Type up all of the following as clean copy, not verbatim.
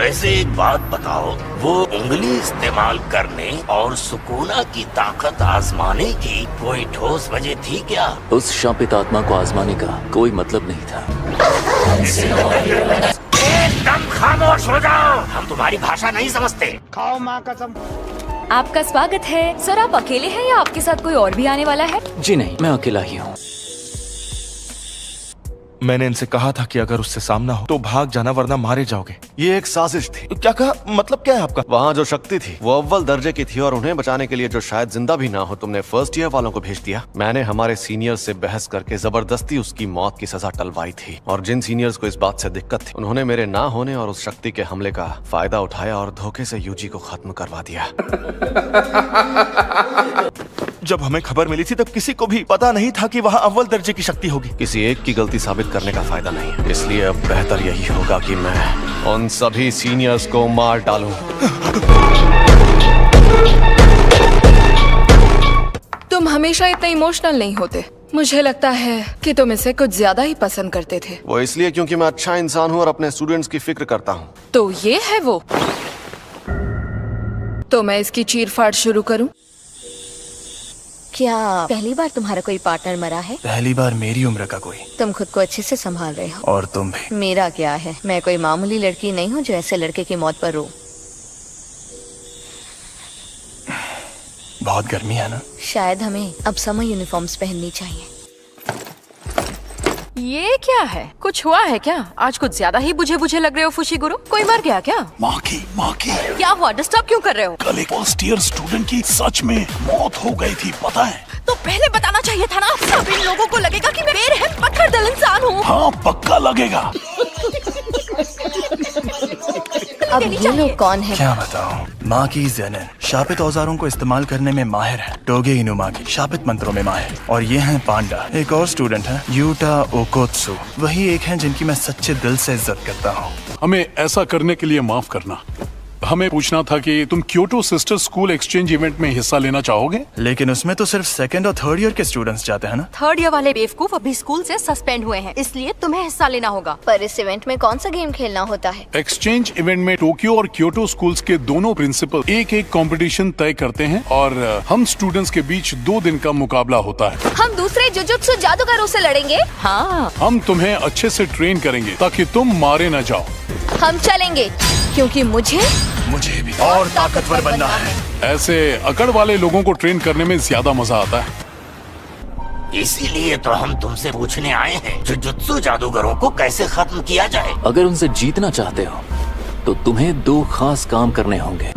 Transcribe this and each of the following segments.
वैसे एक बात बताओ, वो उंगली इस्तेमाल करने और सुकूना की ताकत आजमाने की कोई ठोस वजह थी क्या? उस शापित आत्मा को आजमाने का कोई मतलब नहीं था। एकदम खामोश हो जाओ, हम तुम्हारी भाषा नहीं समझते। खाओ माँ कसम। आपका स्वागत है सर। आप अकेले हैं या आपके साथ कोई और भी आने वाला है? जी नहीं, मैं अकेला ही हूँ। मैंने इनसे कहा था कि अगर उससे सामना हो तो भाग जाना, वरना मारे जाओगे। ये एक साजिश थी। क्या कहा? मतलब क्या है आपका? वहाँ जो शक्ति थी वो अव्वल दर्जे की थी और उन्हें बचाने के लिए जो शायद जिंदा भी ना हो, तुमने फर्स्ट ईयर वालों को भेज दिया। मैंने हमारे सीनियर से बहस करके जबरदस्ती उसकी मौत की सजा टलवाई थी, और जिन सीनियर्स को इस बात से दिक्कत थी उन्होंने मेरे ना होने और उस शक्ति के हमले का फायदा उठाया और धोखे से यूजी को खत्म करवा दिया। जब हमें खबर मिली थी तब किसी को भी पता नहीं था कि वहाँ अव्वल दर्जे की शक्ति होगी। किसी एक की गलती साबित करने का फायदा नहीं है, इसलिए अब बेहतर यही होगा कि मैं उन सभी सीनियर्स को मार डालूं। तुम हमेशा इतने इमोशनल नहीं होते। मुझे लगता है कि तुम इसे कुछ ज्यादा ही पसंद करते थे। वो इसलिए क्योंकि मैं अच्छा इंसान हूँ और अपने स्टूडेंट्स की फिक्र करता हूँ। तो ये है वो। तो मैं इसकी चीर-फाड़ शुरू करूं? क्या पहली बार तुम्हारा कोई पार्टनर मरा है? पहली बार मेरी उम्र का कोई। तुम खुद को अच्छे से संभाल रहे हो। और तुम भी। मेरा क्या है, मैं कोई मामूली लड़की नहीं हूँ जो ऐसे लड़के की मौत पर रो। बहुत गर्मी है ना? शायद हमें अब समर यूनिफॉर्म्स पहननी चाहिए। ये क्या है? कुछ हुआ है क्या? आज कुछ ज्यादा ही बुझे बुझे लग रहे हो फुशीगुरु। कोई मर गया क्या? माँ की क्या हुआ? डिस्टर्ब क्यों कर रहे हो? कल एक फर्स्ट ईयर स्टूडेंट की सच में मौत हो गई थी, पता है? तो पहले बताना चाहिए था ना। सब इन लोगों को लगेगा कि मैं बेरहम पत्थर दिल इंसान हूँ। हाँ, पक्का लगेगा। अब ये लोग कौन है? क्या बताऊँ? माँ की ज़ेनन शापित औजारों को इस्तेमाल करने में माहिर है। टोगे इनुमागी शापित मंत्रों में माहिर। और ये हैं पांडा। एक और स्टूडेंट है यूटा ओकोत्सु। वही एक हैं जिनकी मैं सच्चे दिल से इज्जत करता हूँ। हमें ऐसा करने के लिए माफ करना। हमें पूछना था कि तुम Kyoto sister school exchange event में हिस्सा लेना चाहोगे? लेकिन उसमें तो सिर्फ सेकंड और थर्ड ईयर के स्टूडेंट्स जाते हैं ना? थर्ड ईयर वाले बेवकूफ अभी स्कूल से सस्पेंड हुए हैं, इसलिए तुम्हें हिस्सा लेना होगा। पर इस इवेंट में कौन सा गेम खेलना होता है? एक्सचेंज इवेंट में टोक्यो और क्योटो स्कूल्स के दोनों प्रिंसिपल एक एक कंपटीशन तय करते हैं और हम स्टूडेंट्स के बीच 2 दिन का मुकाबला होता है। हम दूसरे जुजुत्सु जादूगरों से लड़ेंगे। हाँ, हम तुम्हें अच्छे से ट्रेन करेंगे ताकि तुम मारे न जाओ। हम चलेंगे क्योंकि मुझे भी और ताकतवर बनना है। ऐसे अकड़ वाले लोगों को ट्रेन करने में ज्यादा मजा आता है। इसीलिए तो हम तुमसे पूछने आए हैं, जुजुत्सु जादूगरों को कैसे खत्म किया जाए। अगर उनसे जीतना चाहते हो तो तुम्हें 2 खास काम करने होंगे।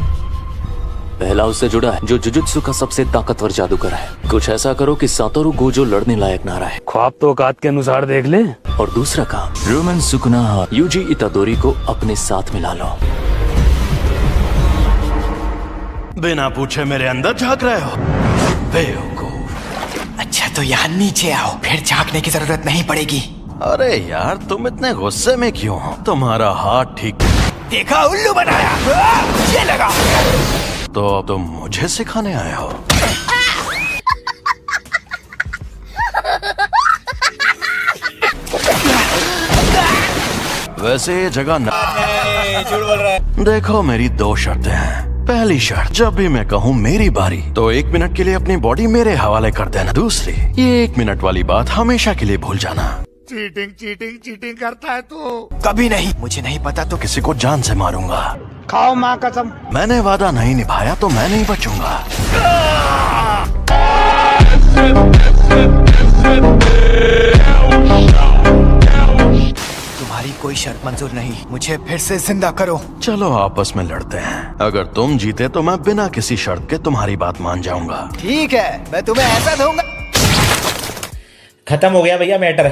पहला उससे जुड़ा है जो जुजुत्सु का सबसे ताकतवर जादूगर है। कुछ ऐसा करो कि सातोरु गोजो लड़ने लायक ना रहे। ख्वाब तो औकात के अनुसार देख ले। और दूसरा काम, रोमन सुकुना यूजी इतादोरी को अपने साथ मिला लो। बिना पूछे मेरे अंदर झांक रहे हो? बेवकूफ। अच्छा तो यहाँ नीचे आओ, फिर झांकने की जरूरत नहीं पड़ेगी। अरे यार, तुम इतने गुस्से में क्यों हो? तुम्हारा हाथ ठीक। देखा, उल्लू बनाया। ये लगा। तो अब तुम मुझे सिखाने आए हो? वैसे ये जगह न... झूठ बोल रहा है। देखो, मेरी 2 शर्तें हैं। पहली शर्त, जब भी मैं कहूँ मेरी बारी तो 1 मिनट के लिए अपनी बॉडी मेरे हवाले कर देना। दूसरी, ये 1 मिनट वाली बात हमेशा के लिए भूल जाना। चीटिंग करता है तू। कभी नहीं। मुझे नहीं पता तो किसी को जान से मारूंगा। खाओ माँ कसम। मैंने वादा नहीं निभाया तो मैं नहीं बचूंगा। तुम्हारी कोई शर्त मंजूर नहीं। मुझे फिर से जिंदा करो। चलो आपस में लड़ते हैं। अगर तुम जीते तो मैं बिना किसी शर्त के तुम्हारी बात मान जाऊंगा। ठीक है, मैं तुम्हें ऐसा दूंगा। खत्म हो गया भैया मैटर।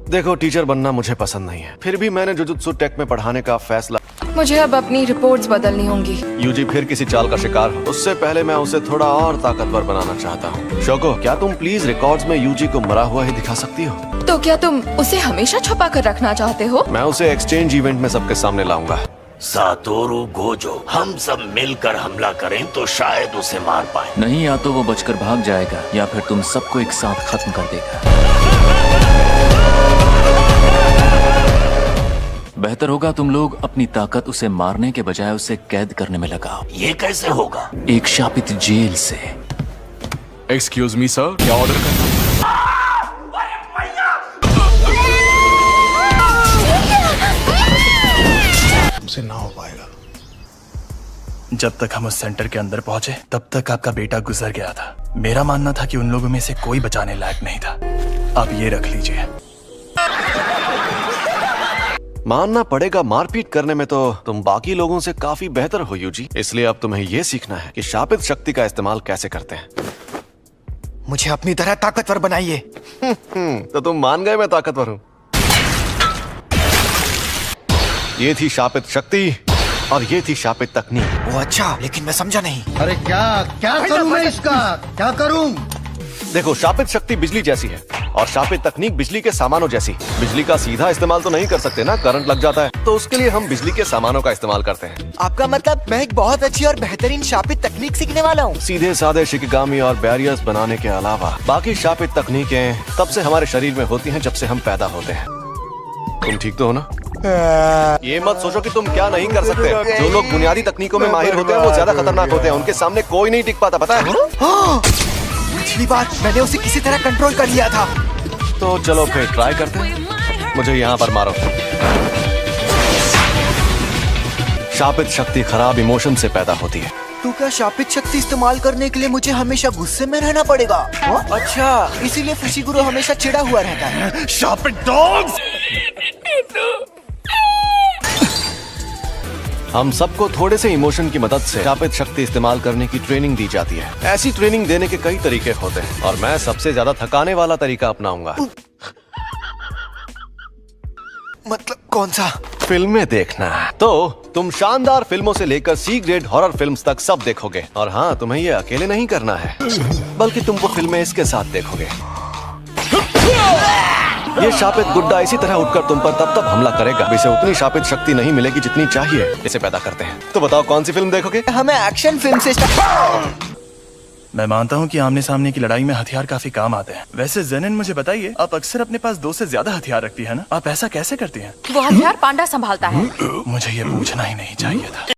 देखो, टीचर बनना मुझे पसंद नहीं है, फिर भी मैंने जुजुत्सु टेक में पढ़ाने का फैसला। मुझे अब अपनी रिपोर्ट्स बदलनी होंगी। यूजी फिर किसी चाल का शिकार हो, उससे पहले मैं उसे थोड़ा और ताकतवर बनाना चाहता हूँ। शोको, क्या तुम प्लीज रिकॉर्ड्स में यूजी को मरा हुआ ही दिखा सकती हो? तो क्या तुम उसे हमेशा छुपा कर रखना चाहते हो? मैं उसे एक्सचेंज इवेंट में सबके सामने लाऊंगा। सातोरु गोजो, हम सब मिलकर हमला करें तो शायद उसे मार पाए। नहीं, या तो वो बचकर भाग जाएगा या फिर तुम सबको एक साथ खत्म कर देगा। बेहतर होगा तुम लोग अपनी ताकत उसे मारने के बजाय उसे कैद करने में लगाओ। ये कैसे होगा? एक शापित जेल से। एक्सक्यूज मी सर, क्या ऑर्डर करना? तुमसे ना हो पाएगा। जब तक हम उस सेंटर के अंदर पहुंचे तब तक आपका बेटा गुजर गया था। मेरा मानना था कि उन लोगों में से कोई बचाने लायक नहीं था। आप ये रख लीजिए। मानना पड़ेगा, मारपीट करने में तो तुम बाकी लोगों से काफी बेहतर हो यूजी। इसलिए अब तुम्हें यह सीखना है कि शापित शक्ति का इस्तेमाल कैसे करते हैं। मुझे अपनी तरह ताकतवर बनाइए। तो तुम मान गए मैं ताकतवर हूँ। ये थी शापित शक्ति और ये थी शापित तकनीक। वो अच्छा, लेकिन मैं समझा नहीं। अरे क्या क्या करूं मैं इसका? क्या करूं? देखो, शापित शक्ति बिजली जैसी है और शापित तकनीक बिजली के सामानों जैसी। बिजली का सीधा इस्तेमाल तो नहीं कर सकते ना, करंट लग जाता है, तो उसके लिए हम बिजली के सामानों का इस्तेमाल करते हैं। आपका मतलब मैं एक बहुत अच्छी और बेहतरीन शापित तकनीक सीखने वाला हूँ। सीधे साधे शिकिगामी और बैरियर्स बनाने के अलावा बाकी शापित तकनीकें तब से हमारे शरीर में होती हैं जब से हम पैदा होते हैं। तुम ठीक तो हो ना? ये मत सोचो कि तुम क्या नहीं कर सकते। जो लोग बुनियादी तकनीकों में माहिर होते हैं वो ज्यादा खतरनाक होते हैं। उनके सामने कोई नहीं टिक पाता, पता है? पिछली बार मैंने उसे किसी तरह कंट्रोल कर लिया था। तो चलो फिर ट्राई करते हैं। मुझे यहाँ पर मारो। शापित शक्ति खराब इमोशन से पैदा होती है। तो क्या शापित शक्ति इस्तेमाल करने के लिए मुझे हमेशा गुस्से में रहना पड़ेगा? अच्छा, इसीलिए फुशिगुरो हमेशा चिढ़ा हुआ रहता है। शापित डॉग्स! हम सबको थोड़े से इमोशन की मदद से शापित शक्ति इस्तेमाल करने की ट्रेनिंग दी जाती है। ऐसी ट्रेनिंग देने के कई तरीके होते हैं और मैं सबसे ज्यादा थकाने वाला तरीका अपनाऊंगा। मतलब कौन सा? फिल्में देखना। तो तुम शानदार फिल्मों से लेकर सी ग्रेड हॉरर फिल्म्स तक सब देखोगे। और हाँ, तुम्हें ये अकेले नहीं करना है, बल्कि तुम वो फिल्में इसके साथ देखोगे। ये शापित गुड्डा इसी तरह उठकर तुम पर तब तब हमला करेगा। इसे उतनी शापित शक्ति नहीं मिलेगी जितनी चाहिए इसे पैदा करते हैं। तो बताओ कौन सी फिल्म देखोगे? हमें एक्शन फिल्म से मैं मानता हूँ कि आमने सामने की लड़ाई में हथियार काफी काम आते हैं। वैसे जेनिन, मुझे बताइए, आप अक्सर अपने पास 2 से ज्यादा हथियार रखती है ना? आप ऐसा कैसे करती हैं? वो हथियार पांडा संभालता है। मुझे ये पूछना ही नहीं चाहिए था।